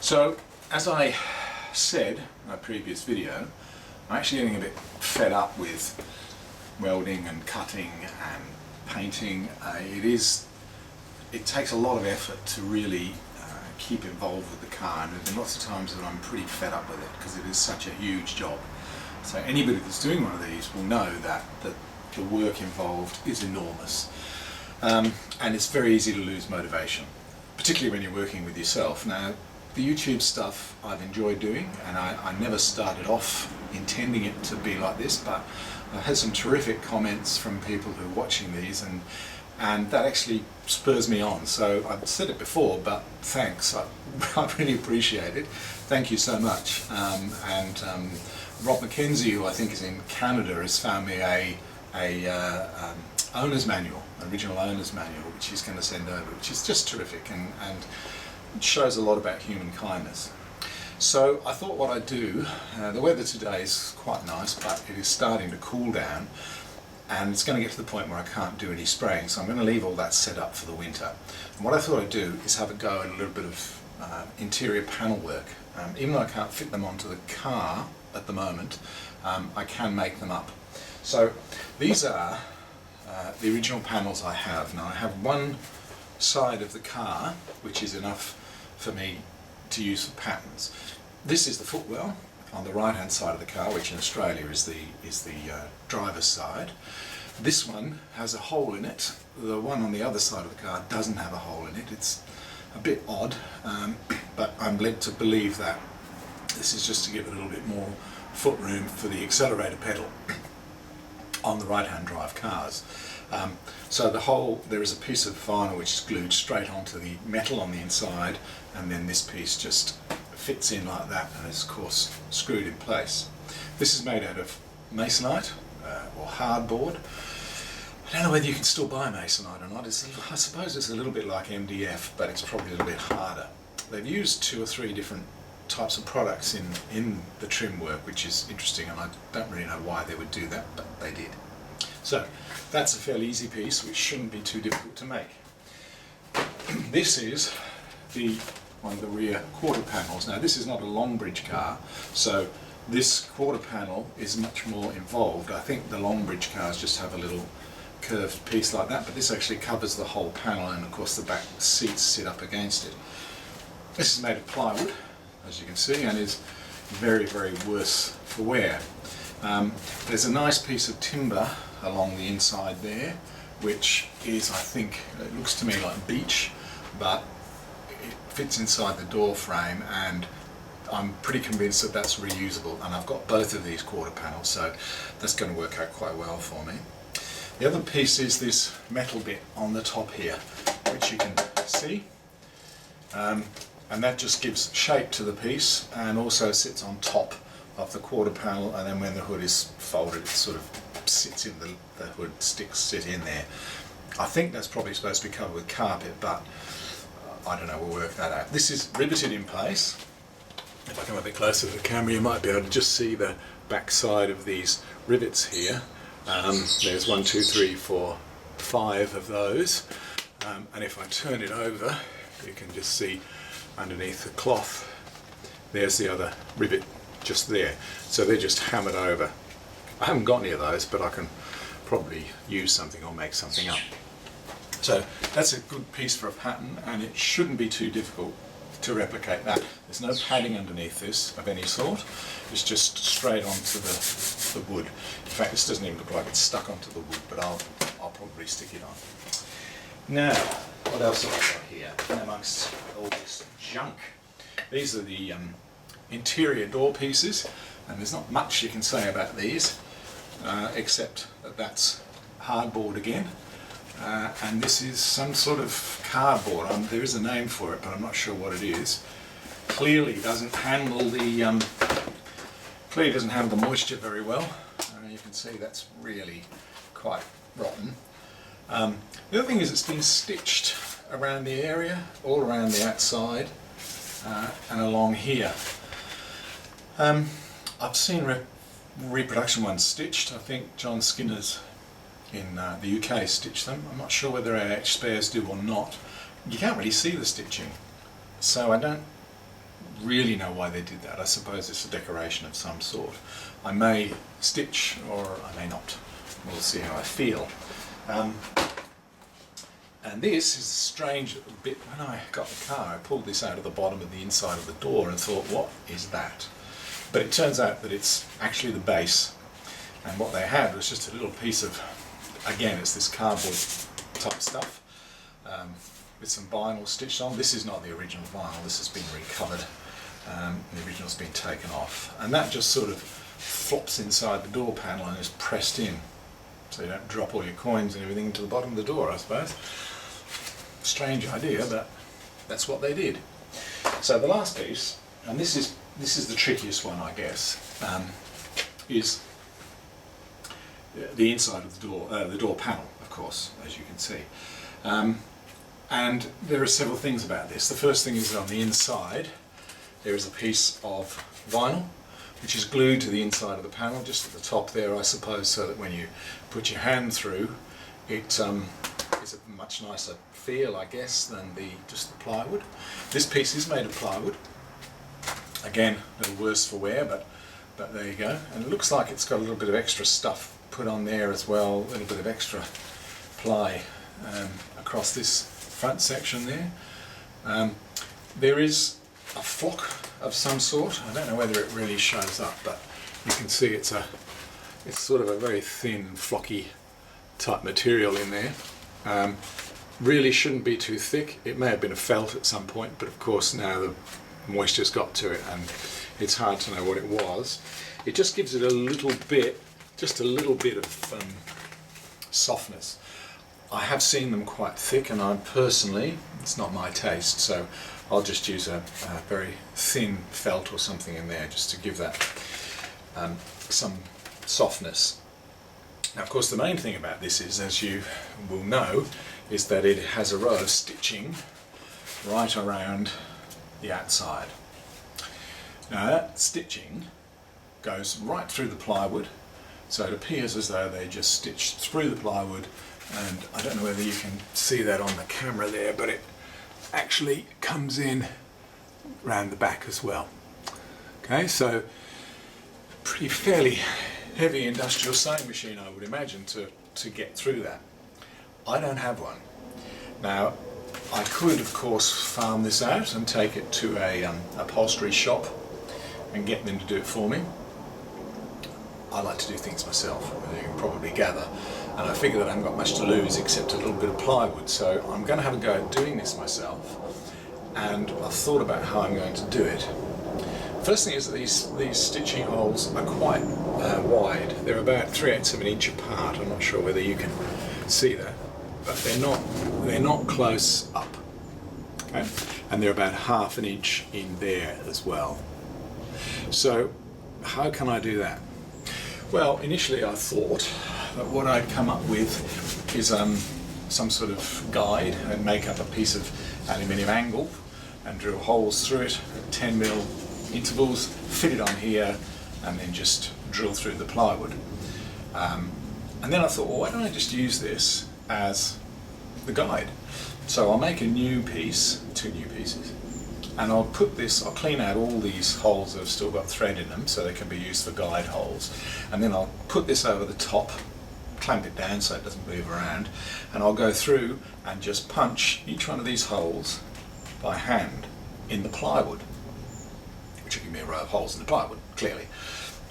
So, as I said in my previous video, I'm actually getting a bit fed up with welding and cutting and painting. It takes a lot of effort to really keep involved with the car, and there have been lots of times that I'm pretty fed up with it because it is such a huge job. So anybody that's doing one of these will know that the work involved is enormous, and it's very easy to lose motivation, particularly when you're working with yourself. Now, the YouTube stuff I've enjoyed doing, and I never started off intending it to be like this, but I've had some terrific comments from people who are watching these, and that actually spurs me on. So I've said it before, but thanks, I really appreciate it. Thank you so much. Rob McKenzie, who I think is in Canada, has found me a owner's manual, original owner's manual, which he's going to send over, which is just terrific and shows a lot about human kindness. So I thought what I'd do, the weather today is quite nice, but it is starting to cool down, and it's going to get to the point where I can't do any spraying, so I'm going to leave all that set up for the winter. And what I thought I'd do is have a go at a little bit of interior panel work. Even though I can't fit them onto the car at the moment, I can make them up. So these are the original panels I have. Now I have one side of the car which is enough for me to use for patterns. This is the footwell on the right hand side of the car, which in Australia is the driver's side. This one has a hole in it. The one on the other side of the car doesn't have a hole in it. It's a bit odd, but I'm led to believe that this is just to give it a little bit more foot room for the accelerator pedal on the right hand drive cars. So the hole, there is a piece of vinyl which is glued straight onto the metal on the inside, and then this piece just fits in like that and is of course screwed in place. This is made out of masonite or hardboard. I don't know whether you can still buy masonite or not. I suppose it's a little bit like MDF, but it's probably a little bit harder. They've used 2 or 3 different types of products in the trim work, which is interesting, and I don't really know why they would do that, but they did. So that's a fairly easy piece which shouldn't be too difficult to make. This is one of the rear quarter panels. Now this is not a Longbridge car, so this quarter panel is much more involved. I think the Longbridge cars just have a little curved piece like that, but this actually covers the whole panel, and of course the back seats sit up against it. This is made of plywood, as you can see, and is very, very worse for wear. There's a nice piece of timber along the inside there, which is, I think, it looks to me like beech, but it fits inside the door frame, and I'm pretty convinced that that's reusable, and I've got both of these quarter panels, so that's going to work out quite well for me. The other piece is this metal bit on the top here, which you can see, and that just gives shape to the piece and also sits on top of the quarter panel, and then when the hood is folded it sort of sits in the hood, sticks sit in there. I think that's probably supposed to be covered with carpet, but I don't know, we'll work that out. This is riveted in place. If I come a bit closer to the camera you might be able to just see the back side of these rivets here. There's 1, 2, 3, 4, 5 of those, and if I turn it over you can just see underneath the cloth there's the other rivet just there, so they're just hammered over. I haven't got any of those, but I can probably use something or make something up. So that's a good piece for a pattern, and it shouldn't be too difficult to replicate that. There's no padding underneath this of any sort, it's just straight onto the wood. In fact, this doesn't even look like it's stuck onto the wood, but I'll probably stick it on. Now, what else have I got here amongst all this junk? These are the interior door pieces, and there's not much you can say about these except that that's hardboard again, and this is some sort of cardboard. There is a name for it, but I'm not sure what it is. Clearly doesn't handle the moisture very well. You can see that's really quite rotten. The other thing is it's been stitched around the area, all around the outside and along here. I've seen reproduction ones stitched. I think John Skinner's in the UK stitched them. I'm not sure whether AH Spares do or not. You can't really see the stitching, so I don't really know why they did that. I suppose it's a decoration of some sort. I may stitch or I may not. We'll see how I feel. And this is a strange bit. When I got the car, I pulled this out of the bottom of the inside of the door and thought, what is that? But it turns out that it's actually the base. And what they had was just a little piece of, again, it's this cardboard type stuff with some vinyl stitched on. This is not the original vinyl, this has been recovered. The original's been taken off. And that just sort of flops inside the door panel and is pressed in. So you don't drop all your coins and everything into the bottom of the door, I suppose. Strange idea, but that's what they did. So the last piece, and this is the trickiest one, I guess, is the inside of the door panel, of course, as you can see. And there are several things about this. The first thing is that on the inside there is a piece of vinyl which is glued to the inside of the panel, just at the top there, I suppose, so that when you put your hand through, it is a much nicer feel, I guess, than just the plywood. This piece is made of plywood. Again, a little worse for wear, but there you go. And it looks like it's got a little bit of extra stuff put on there as well, a little bit of extra ply across this front section there. There is a flock of some sort. I don't know whether it really shows up, but you can see it's sort of a very thin, flocky type material in there. Really shouldn't be too thick. It may have been a felt at some point, but of course now the moisture's got to it and it's hard to know what it was. It just gives it a little bit, just a little bit of softness. I have seen them quite thick, and I'm personally, it's not my taste, so I'll just use a very thin felt or something in there just to give that some softness. Now, of course, the main thing about this is, as you will know, is that it has a row of stitching right around the outside. Now, that stitching goes right through the plywood, so it appears as though they just stitched through the plywood, and I don't know whether you can see that on the camera there, but it actually comes in round the back as well. Okay, so pretty fairly heavy industrial sewing machine, I would imagine, to get through that. I don't have one. Now, I could of course farm this out and take it to a upholstery shop and get them to do it for me. I like to do things myself, as you can probably gather, and I figure that I haven't got much to lose except a little bit of plywood, so I'm going to have a go at doing this myself, and I've thought about how I'm going to do it. First thing is that these stitching holes are quite wide. They're about 3/8 of an inch apart. I'm not sure whether you can see that, but they're not close up. Okay, and they're about 1/2 inch in there as well. So how can I do that? Well, initially I thought that what I'd come up with is some sort of guide and make up a piece of aluminium angle and drill holes through it at 10mm intervals, fit it on here, and then just drill through the plywood. And then I thought, well, why don't I just use this as the guide? So I'll make a new piece, 2 new pieces, and I'll clean out all these holes that have still got thread in them so they can be used for guide holes, and then I'll put this over the top, clamp it down so it doesn't move around, and I'll go through and just punch each one of these holes by hand in the plywood, which will give me a row of holes in the plywood, clearly.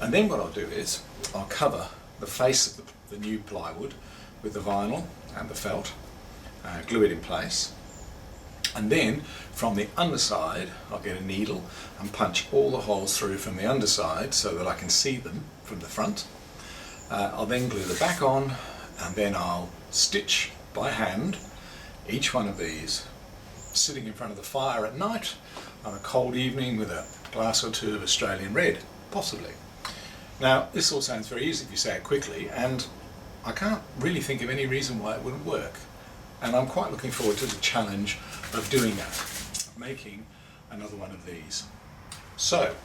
And then what I'll do is I'll cover the face of the new plywood with the vinyl and the felt, glue it in place, and then from the underside I'll get a needle and punch all the holes through from the underside so that I can see them from the front. I'll then glue the back on, and then I'll stitch by hand each one of these, sitting in front of the fire at night on a cold evening with a glass or 2 of Australian red, possibly. Now, this all sounds very easy if you say it quickly, and I can't really think of any reason why it wouldn't work. And I'm quite looking forward to the challenge of doing that, of making another one of these. So,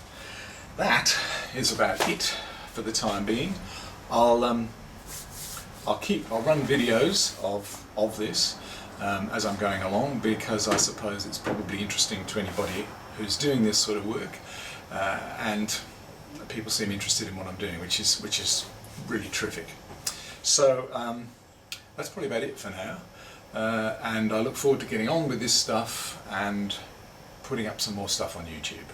that is about it for the time being. I'll run videos of this as I'm going along, because I suppose it's probably interesting to anybody who's doing this sort of work, and people seem interested in what I'm doing, which is really terrific. So that's probably about it for now, and I look forward to getting on with this stuff and putting up some more stuff on YouTube.